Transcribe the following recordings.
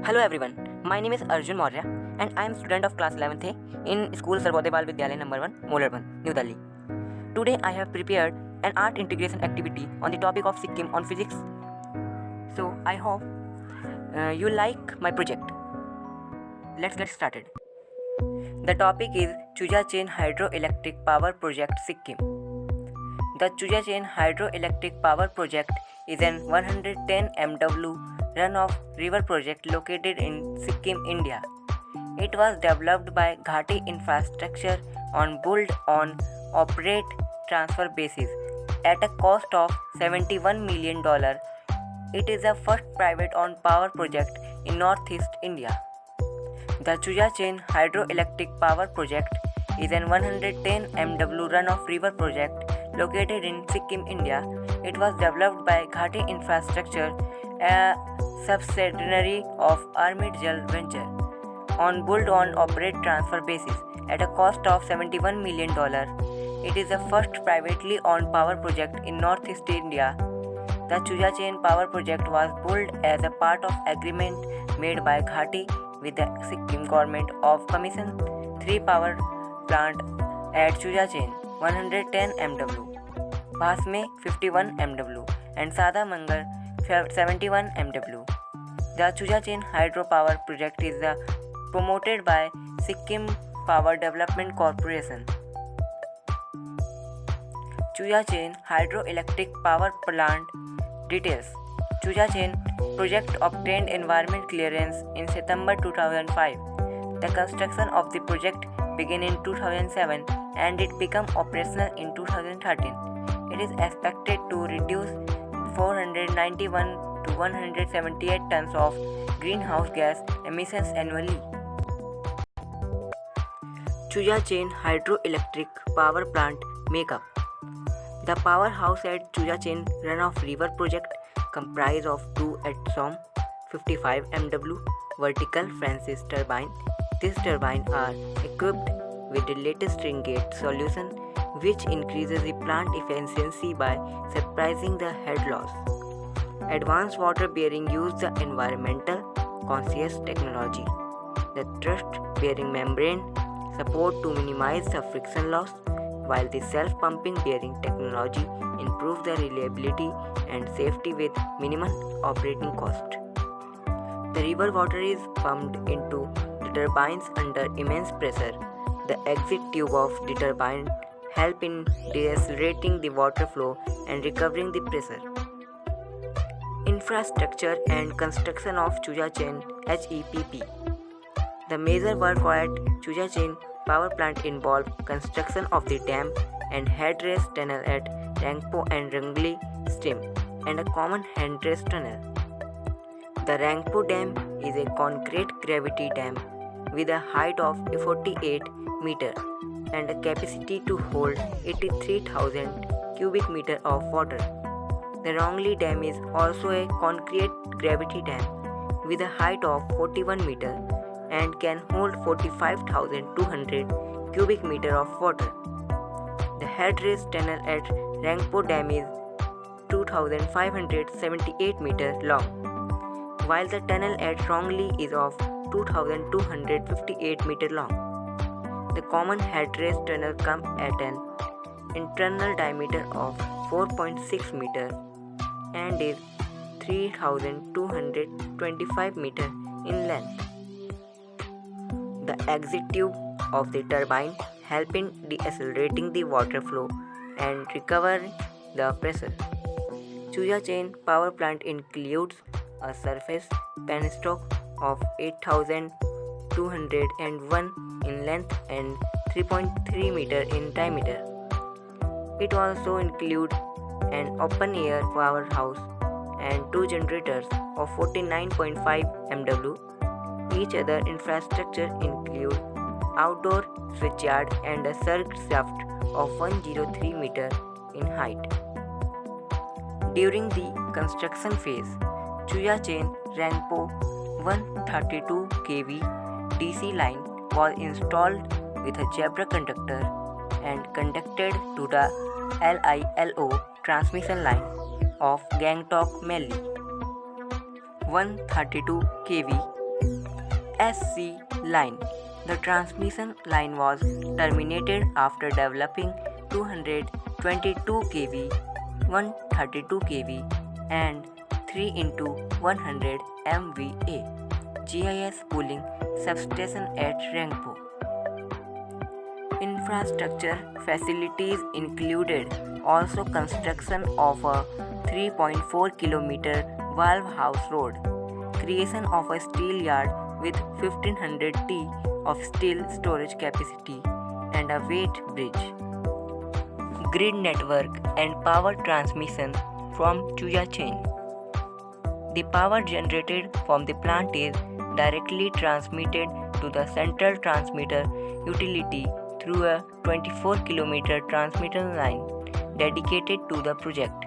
Hello everyone, my name is Arjun Maurya and I am student of class 11th A in school Sarvodaya Vidyalaya number 1, Molarban, New Delhi. Today I have prepared an art integration activity on the topic of Sikkim on physics. So I hope you like my project. Let's get started. The topic is Chuja Chain Hydroelectric Power Project Sikkim. The Chuja Chain Hydroelectric Power Project is an 110 MW run-off river project located in Sikkim, India. It was developed by Ghati Infrastructure on build-own-operate transfer basis at a cost of $71 million. It is the first private-owned power project in Northeast India. The Chuja Chain Hydroelectric Power Project is an 110 MW run-off river project located in Sikkim, India. It was developed by Ghati Infrastructure, a subsidiary of Army Jal Venture, on build-own-operate transfer basis at a cost of $71 million. It is the first privately owned power project in Northeast India. The Chuja Chain Power Project was built as a part of agreement made by Ghati with the Sikkim government of commission 3 power plant at Chuja Chain 110 MW, Bhasme 51 MW and Sada Mangar 71 MW. The Chuja Chain Hydropower Project is promoted by Sikkim Power Development Corporation. Chuja Chain Hydroelectric Power Plant details. Chuja Chain project obtained environment clearance in September 2005. The construction of the project began in 2007 and it became operational in 2013. It is expected to reduce 491 to 178 tons of greenhouse gas emissions annually. Chuja Chain Hydroelectric Power Plant Makeup. The powerhouse at Chuja Chain Runoff River Project comprise of 2 Atom 55 MW vertical Francis turbine. These turbines are equipped with the latest string gauge solution which increases the plant efficiency by suppressing the head loss. Advanced water bearing use the environmental conscious technology. The thrust bearing membrane support to minimize the friction loss, while the self-pumping bearing technology improves the reliability and safety with minimal operating cost. The river water is pumped into the turbines under immense pressure. The exit tube of the turbine help in decelerating the water flow and recovering the pressure. Infrastructure and construction of Chuja Chain HEPP. The major work at Chuja Chain power plant involved construction of the dam and headrace tunnel at Rangpo and Rangli stream and a common headrace tunnel. The Rangpo Dam is a concrete gravity dam with a height of 48 meter and a capacity to hold 83,000 cubic meter of water. The Rangli Dam is also a concrete gravity dam with a height of 41 meter and can hold 45,200 cubic meter of water. The headrace tunnel at Rangpo Dam is 2,578 meter long, while the tunnel at Rangli is of 2,258 meter long. The common headrace tunnel comes at an internal diameter of 4.6 meter and is 3,225 meter in length. The exit tube of the turbine help in decelerating the water flow and recover the pressure. Chuja Chain power plant includes a surface penstock of 8,201 in length and 3.3 meter in diameter. It also includes an open-air powerhouse and 2 generators of 49.5 MW. Each other infrastructure include outdoor switchyard and a surge shaft of 103 meter in height. During the construction phase, Chuja Chain Rangpo 132 kV DC line was installed with a zebra conductor and connected to the LILO transmission line of Gangtok Melli. 132 kV SC line. The transmission line was terminated after developing 222 kV, 132 kV, and 3 into 100 MVA GIS cooling substation at Rangpo. Infrastructure facilities included also construction of a 3.4 km valve house road, creation of a steel yard with 1500 T of steel storage capacity, and a weight bridge. Grid network and power transmission from Chuya chain. The power generated from the plant is directly transmitted to the central transmitter utility through a 24 km transmission line dedicated to the project.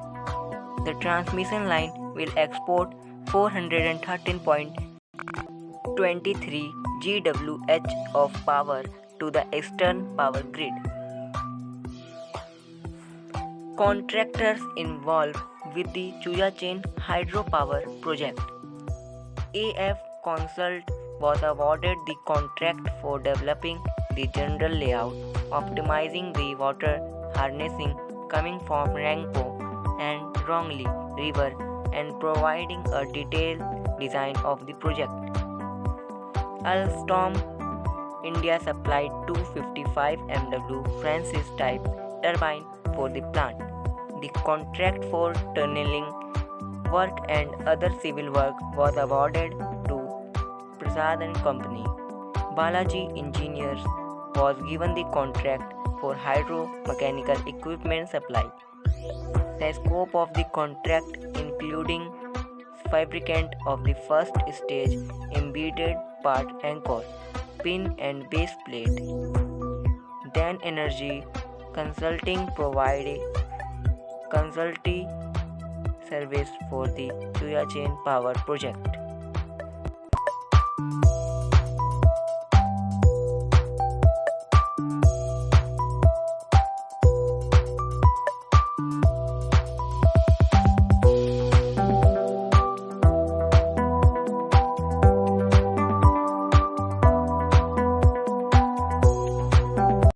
The transmission line will export 413.23 GWh of power to the eastern power grid. Contractors involved with the Chuya Chain hydropower project. AF Consult was awarded the contract for developing the general layout, optimizing the water harnessing coming from Rangpo and Rongli River, and providing a detailed design of the project. Alstom India supplied 255 MW Francis type turbine for the plant. The contract for tunneling work and other civil work was awarded to Prasad and Company. Balaji Engineers was given the contract for hydro-mechanical equipment supply. The scope of the contract including fabricant of the first stage embedded part anchor, pin and base plate. Dan Energy Consulting provided consulting service for the Chuya Chain power project.